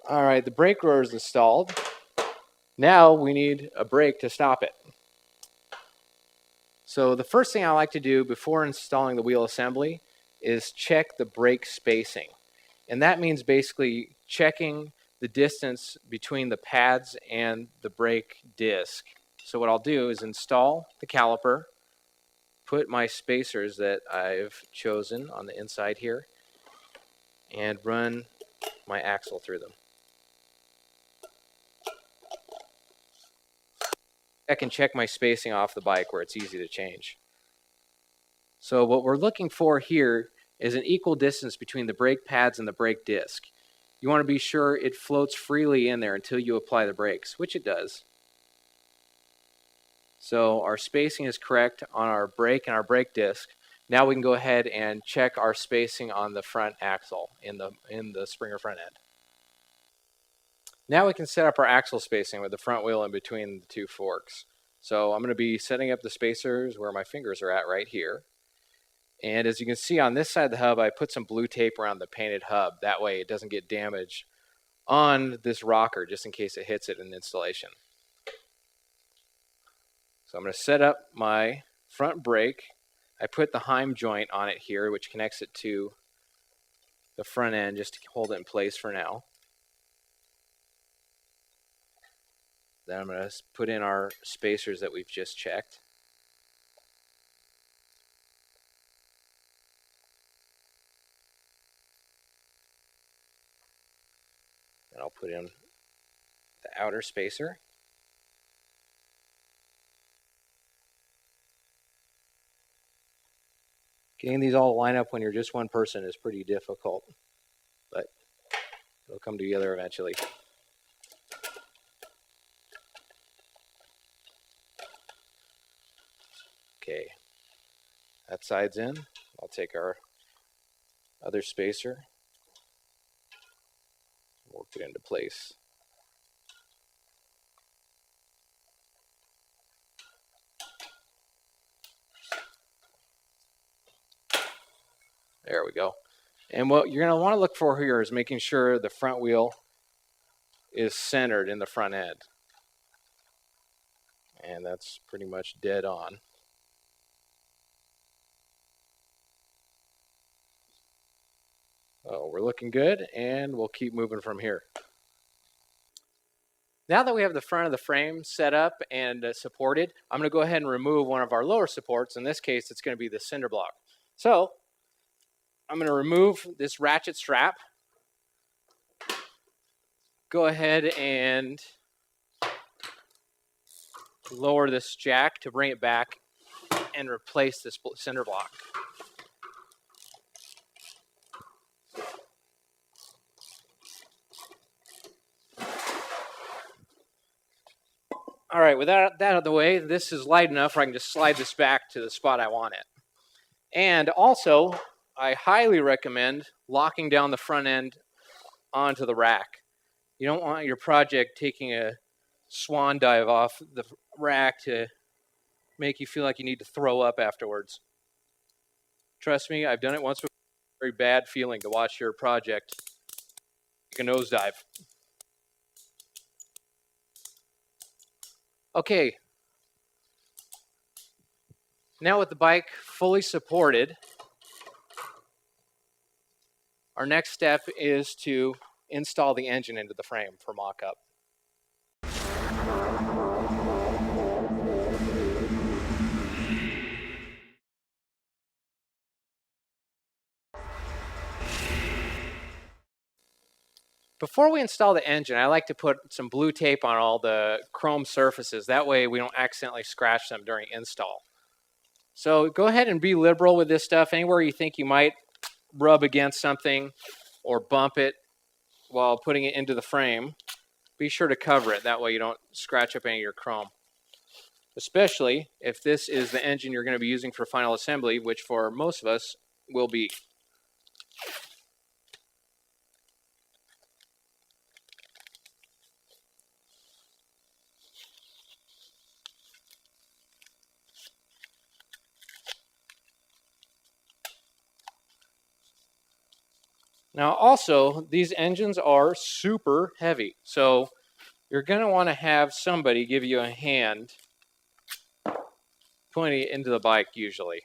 All right, the brake rotor is installed. Now we need a brake to stop it. So the first thing I like to do before installing the wheel assembly is check the brake spacing. And that means basically checking the distance between the pads and the brake disc. So what I'll do is install the caliper, put my spacers that I've chosen on the inside here, and run my axle through them. I can check my spacing off the bike where it's easy to change. So what we're looking for here is an equal distance between the brake pads and the brake disc. You want to be sure it floats freely in there until you apply the brakes, which it does. So our spacing is correct on our brake and our brake disc. Now we can go ahead and check our spacing on the front axle in the Springer front end. Now we can set up our axle spacing with the front wheel in between the two forks. So I'm going to be setting up the spacers where my fingers are at right here. And as you can see on this side of the hub, I put some blue tape around the painted hub. That way it doesn't get damaged on this rocker just in case it hits it in installation. So I'm going to set up my front brake. I put the Heim joint on it here, which connects it to the front end just to hold it in place for now. Then I'm going to put in our spacers that we've just checked. And I'll put in the outer spacer. Getting these all to line up when you're just one person is pretty difficult, but it'll come together eventually. Okay, that side's in. I'll take our other spacer, work it into place. There we go. And what you're going to want to look for here is making sure the front wheel is centered in the front end. And that's pretty much dead on. Oh, we're looking good, and we'll keep moving from here. Now that we have the front of the frame set up and supported, I'm going to go ahead and remove one of our lower supports. In this case, it's going to be the cinder block. So I'm going to remove this ratchet strap. Go ahead and lower this jack to bring it back and replace this cinder block. All right, with that out of the way, this is light enough where I can just slide this back to the spot I want it. And also, I highly recommend locking down the front end onto the rack. You don't want your project taking a swan dive off the rack to make you feel like you need to throw up afterwards. Trust me, I've done it once before. Very bad feeling to watch your project take a nosedive. Okay, now with the bike fully supported, our next step is to install the engine into the frame for mock-up. Before we install the engine, I like to put some blue tape on all the chrome surfaces. That way we don't accidentally scratch them during install. So go ahead and be liberal with this stuff. Anywhere you think you might rub against something or bump it while putting it into the frame, be sure to cover it. That way you don't scratch up any of your chrome. Especially if this is the engine you're going to be using for final assembly, which for most of us will be. Now also, these engines are super heavy, so you're going to want to have somebody give you a hand putting it into the bike usually.